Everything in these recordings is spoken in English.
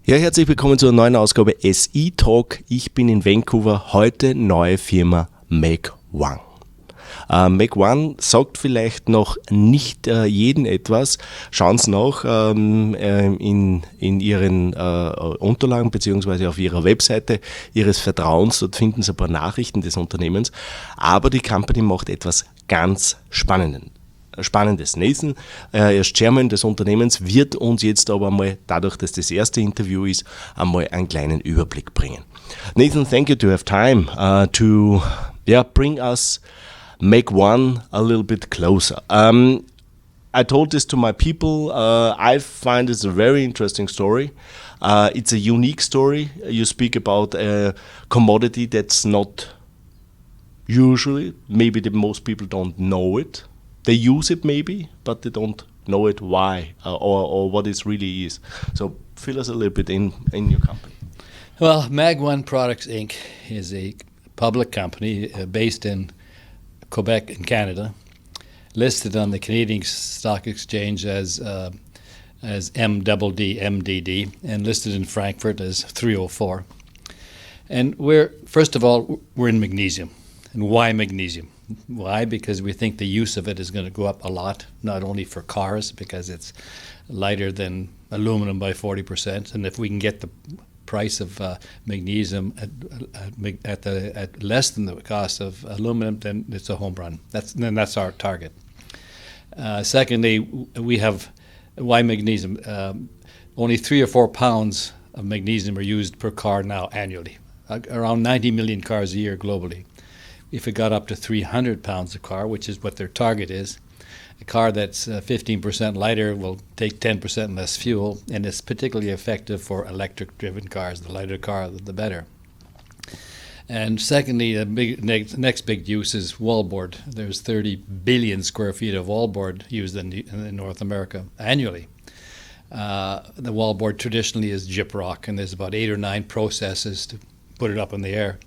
Ja, herzlich willkommen zur neuen Ausgabe SI Talk. Ich bin in Vancouver, heute neue Firma Mag One. Mag One sagt vielleicht noch nicht jeden etwas. Schauen Sie nach in Ihren Unterlagen bzw. auf Ihrer Webseite Ihres Vertrauens. Dort finden Sie ein paar Nachrichten des Unternehmens. Aber die Company macht etwas ganz Spannendes. Nathan, er ist Chairman des Unternehmens, wird uns jetzt aber mal, dadurch, dass das erste Interview ist, einmal einen kleinen Überblick bringen. Nathan, thank you to have time to bring us Mag One a little bit closer. I told this to my people. I find this a very interesting story. It's a unique story. You speak about a commodity that's not usually, maybe most people don't know it. They use it maybe, but they don't know it why or what it really is. So fill us a little bit in your company. Well, Mag One Products Inc. is a public company based in Quebec in Canada, listed on the Canadian Stock Exchange as MDD, and listed in Frankfurt as 304. And first of all, we're in magnesium. And why magnesium? Why? Because we think the use of it is going to go up a lot, not only for cars, because it's lighter than aluminum by 40%, and if we can get the price of magnesium at less than the cost of aluminum, then it's a home run. That's our target. Secondly, we have why magnesium? Only 3 or 4 pounds of magnesium are used per car now annually. Around 90 million cars a year globally. If it got up to 300 pounds a car, which is what their target is, a car that's 15% lighter will take 10% less fuel, and it's particularly effective for electric-driven cars. The lighter car, the better. And secondly, the next big use is wallboard. There's 30 billion square feet of wallboard used in North America annually. The wallboard traditionally is gyprock, and there's about 8 or 9 processes to put it up in the air.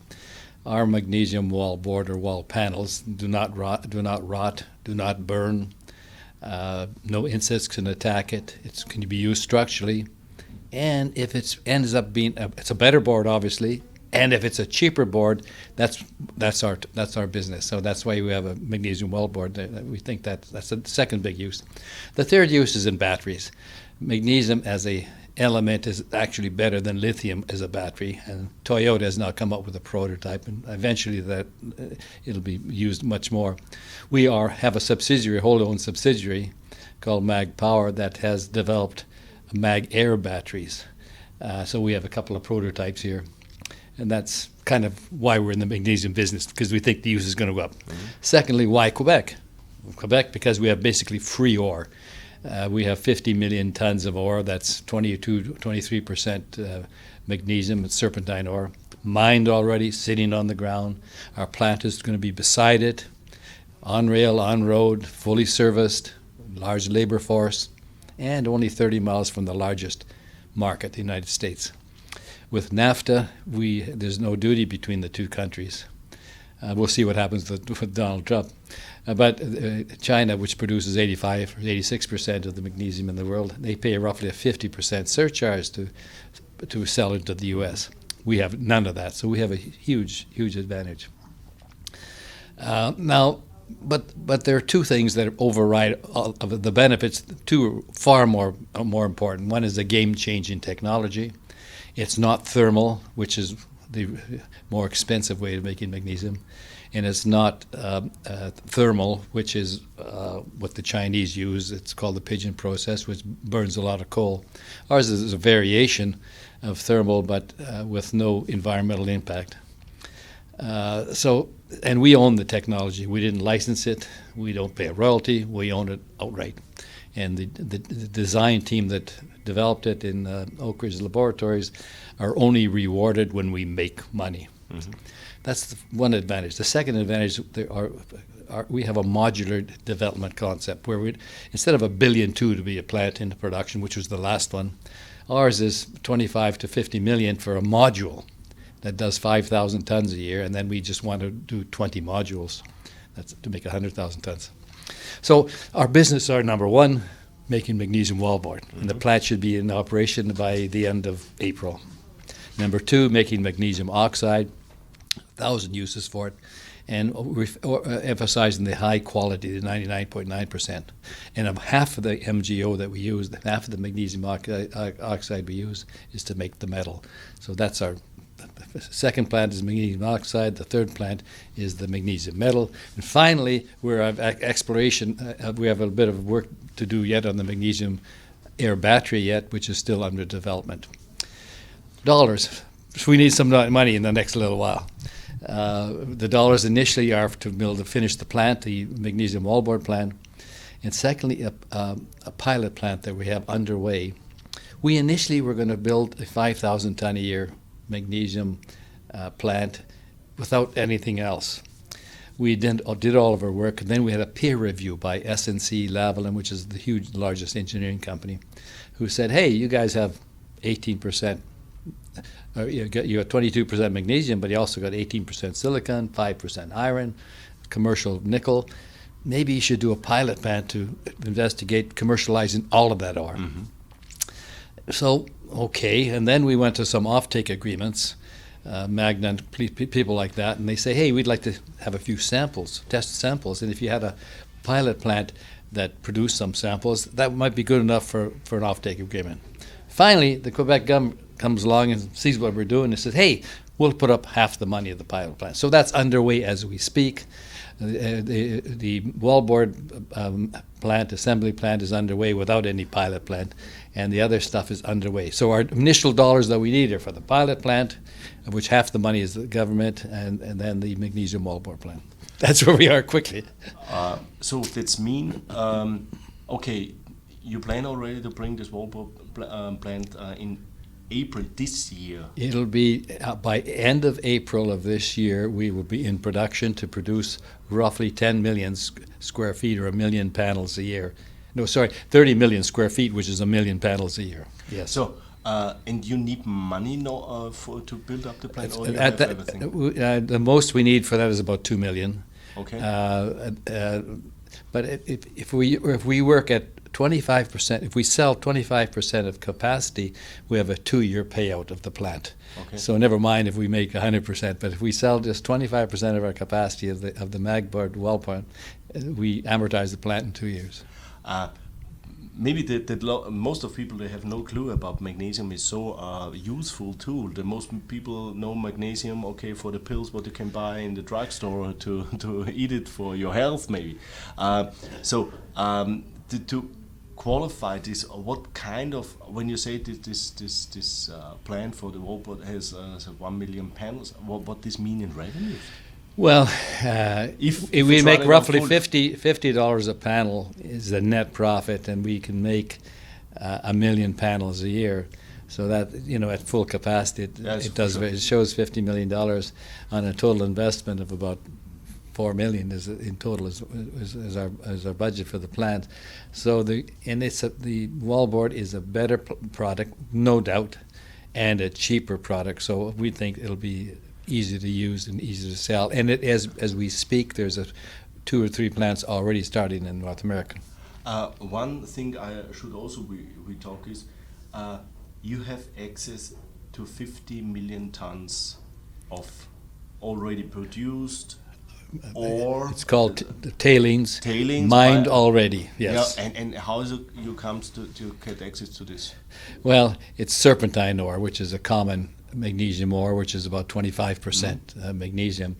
Our magnesium wallboard or wall panels do not rot, do not burn. No insects can attack it. It can be used structurally, and if it ends up being it's a better board, obviously, and if it's a cheaper board, that's our business. So that's why we have a magnesium wallboard. We think that's the second big use. The third use is in batteries. Magnesium as a element is actually better than lithium as a battery, and Toyota has now come up with a prototype, and eventually that it'll be used much more. We have a wholly owned subsidiary called Mag Power that has developed Mag Air batteries. So we have a couple of prototypes here, and that's kind of why we're in the magnesium business, because we think the use is going to go up. Mm-hmm. Secondly, why Quebec? Quebec, because we have basically free ore. We have 50 million tons of ore. That's 23% magnesium. It's serpentine ore, mined already, sitting on the ground. Our plant is going to be beside it, on rail, on road, fully serviced, large labor force, and only 30 miles from the largest market, the United States. With NAFTA, there's no duty between the two countries. We'll see what happens with Donald Trump. But China, which produces 85 or 86% of the magnesium in the world, they pay roughly a 50% surcharge to sell into the U.S. We have none of that, so we have a huge advantage. But there are two things that override all of the benefits. Two are far more important. One is a game-changing technology. It's not thermal, which is the more expensive way of making magnesium, and it's not thermal, which is what the Chinese use. It's called the pigeon process, which burns a lot of coal. Ours is a variation of thermal, but with no environmental impact. And we own the technology. We didn't license it. We don't pay a royalty. We own it outright. And the design team that developed it in Oak Ridge Laboratories are only rewarded when we make money. Mm-hmm. That's one advantage. The second advantage, we have a modular development concept where instead of $1.2 billion to be a plant into production, which was the last one, ours is 25 to 50 million for a module that does 5,000 tons a year, and then we just want to do 20 modules. That's to make 100,000 tons. So our business are, number one, making magnesium wallboard. And the plant should be in operation by the end of April. Number 2, making magnesium oxide, 1,000 uses for it, and emphasizing the high quality, the 99.9%. And half of the MgO that we use, half of the magnesium oxide we use, is to make the metal. So that's our second plant is magnesium oxide. The third plant is the magnesium metal. And finally, we're at exploration. We have a bit of work to do yet on the magnesium air battery yet, which is still under development. Dollars. So we need some money in the next little while. The dollars initially are to finish the plant, the magnesium wallboard plant, and secondly, a pilot plant that we have underway. We initially were going to build a 5,000 ton a year magnesium plant without anything else. We did all of our work, and then we had a peer review by SNC Lavalin, which is the largest engineering company, who said, hey, you guys have 18%. You got 22% magnesium, but you also got 18% silicon, 5% iron, commercial nickel. Maybe you should do a pilot plant to investigate commercializing all of that ore. Mm-hmm. So, okay, and then we went to some offtake agreements, Magna, people like that, and they say, hey, we'd like to have a few samples, test samples, and if you had a pilot plant that produced some samples, that might be good enough for an offtake agreement. Finally, the Quebec government comes along and sees what we're doing and says, hey, we'll put up half the money of the pilot plant. So that's underway as we speak. The wallboard plant, assembly plant is underway without any pilot plant, and the other stuff is underway. So our initial dollars that we need are for the pilot plant, of which half the money is the government, and then the magnesium wallboard plant. That's where we are quickly. So that's mean, okay, you plan already to bring this wallboard plant in April this year. It'll be by end of April of this year, we will be in production to produce roughly 10 million square feet or 1 million panels a year. No, sorry, 30 million square feet, which is 1 million panels a year. Yes. So, and you need money now to build up the plant, or you have everything? The most we need for that is about 2 million. Okay. But if we work at 25%, if we sell 25% of capacity, we have a 2-year payout of the plant. Okay. So never mind if we make 100%, but if we sell just 25% of our capacity of the Magboard well plant, we amortize the plant in 2 years. Maybe most of people, they have no clue about magnesium is so useful tool. The most people know magnesium, okay, for the pills what you can buy in the drugstore to eat it for your health maybe. To qualify this, what kind of, when you say this plan for the wallboard has 1 million panels, what this mean in revenues? Well, if we make roughly $50 a panel is the net profit, and we can make 1 million panels a year. So that, at full capacity, it shows $50 million on a total investment of about $4 million in total is our budget for the plant. So the wallboard is a better product, no doubt, and a cheaper product. So we think it'll be easy to use and easy to sell. And as we speak, there's 2 or 3 plants already starting in North America. One thing I should also we talk is you have access to 50 million tons of already produced, or it's called tailings mined already. Yes. Yeah, and how is it you comes to get access to this? Well, it's serpentine ore, which is a common magnesium ore, which is about 25% magnesium,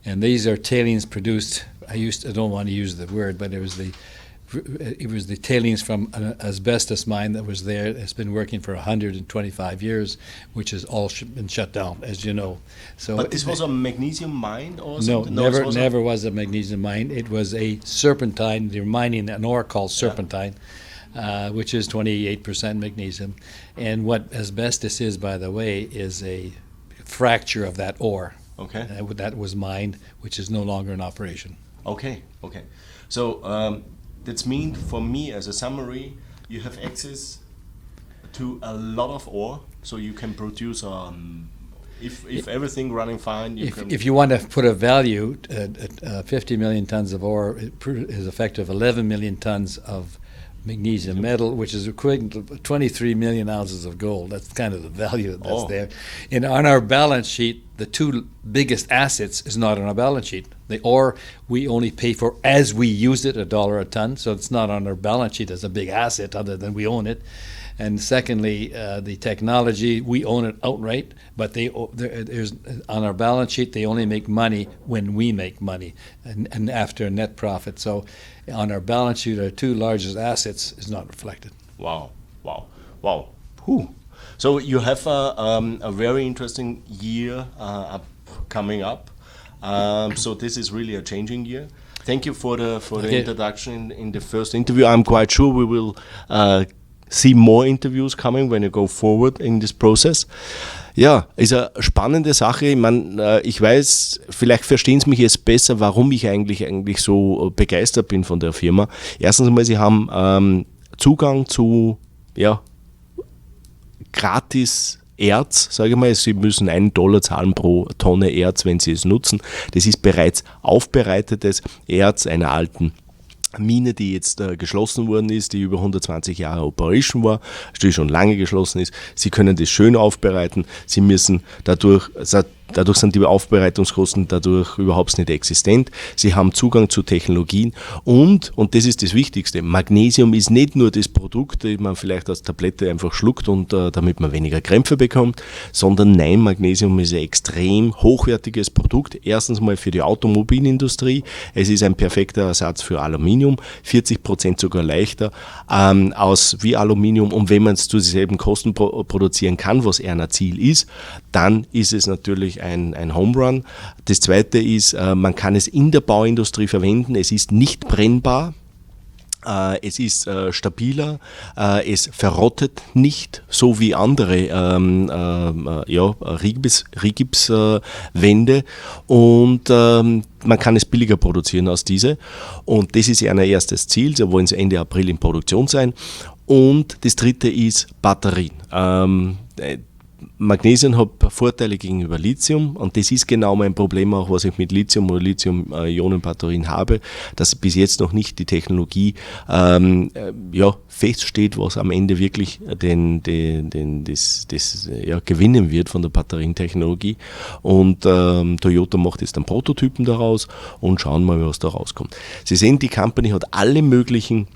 and these are tailings produced. I don't want to use the word, but it was the tailings from an asbestos mine that was there. It's been working for 125 years, which has all been shut down, as you know. So, but this was a magnesium mine or something? No, never was a magnesium mine. It was a serpentine. They're mining an ore called serpentine, which is 28% magnesium. And what asbestos is, by the way, is a fracture of that ore. Okay. That was mined, which is no longer in operation. Okay. So that's mean for me, as a summary, you have access to a lot of ore, so you can produce if everything running fine. If you want to put a value, 50 million tons of ore is effective 11 million tons of magnesium metal, which is equivalent to 23 million ounces of gold. That's kind of the value that's there. And on our balance sheet, the two biggest assets is not on our balance sheet. The ore we only pay for as we use it, $1 a ton, so it's not on our balance sheet as a big asset other than we own it. And secondly, the technology, we own it outright, but there's on our balance sheet, they only make money when we make money and after net profit. So on our balance sheet, our two largest assets is not reflected. Wow. Whew. So you have a very interesting year coming up. So this is really a changing year. Thank you for the introduction in the first interview. I'm quite sure we will see more interviews coming when you go forward in this process. Ja, ist eine spannende Sache. Ich meine, ich weiß, vielleicht verstehen Sie mich jetzt besser, warum ich eigentlich so begeistert bin von der Firma. Erstens einmal, Sie haben Zugang zu gratis Erz, sage ich mal. Sie müssen $1 zahlen pro Tonne Erz, wenn Sie es nutzen. Das ist bereits aufbereitetes Erz einer alten Mine, die jetzt geschlossen worden ist, die über 120 Jahre Operation war, die schon lange geschlossen ist. Sie können das schön aufbereiten. Sie müssen dadurch sind die Aufbereitungskosten dadurch überhaupt nicht existent. Sie haben Zugang zu Technologien und das ist das Wichtigste, Magnesium ist nicht nur das Produkt, das man vielleicht als Tablette einfach schluckt und damit man weniger Krämpfe bekommt, sondern nein, Magnesium ist ein extrem hochwertiges Produkt. Erstens mal für die Automobilindustrie. Es ist ein perfekter Ersatz für Aluminium, 40% sogar leichter aus wie Aluminium, und wenn man es zu denselben Kosten produzieren kann, was eher ein Ziel ist, dann ist es natürlich ein Home Run. Das zweite ist, man kann es in der Bauindustrie verwenden. Es ist nicht brennbar. Es ist stabiler, es verrottet nicht, so wie andere Rigipswände, und man kann es billiger produzieren als diese, und das ist ja ein erstes Ziel. Sie wollen Ende April in Produktion sein. Und das dritte ist Batterien. Magnesium hat Vorteile gegenüber Lithium, und das ist genau mein Problem auch, was ich mit Lithium oder Lithium-Ionen-Batterien habe, dass bis jetzt noch nicht die Technologie feststeht, was am Ende wirklich gewinnen wird von der Batterientechnologie. Und Toyota macht jetzt einen Prototypen daraus und schauen mal, was da rauskommt. Sie sehen, die Company hat alle möglichen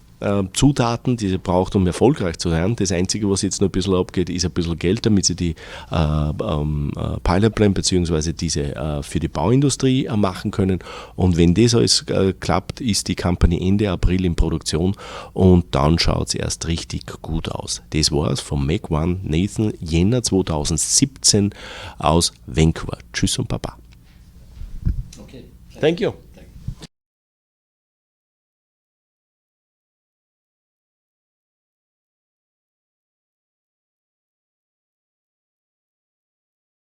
Zutaten, die sie braucht, um erfolgreich zu sein. Das Einzige, was jetzt noch ein bisschen abgeht, ist ein bisschen Geld, damit sie die Pilotplan bzw. diese für die Bauindustrie machen können. Und wenn das alles klappt, ist die Company Ende April in Produktion, und dann schaut es erst richtig gut aus. Das war's vom Mag One Nathan, Jänner 2017 aus Vancouver. Tschüss und Baba. Okay. Thank you.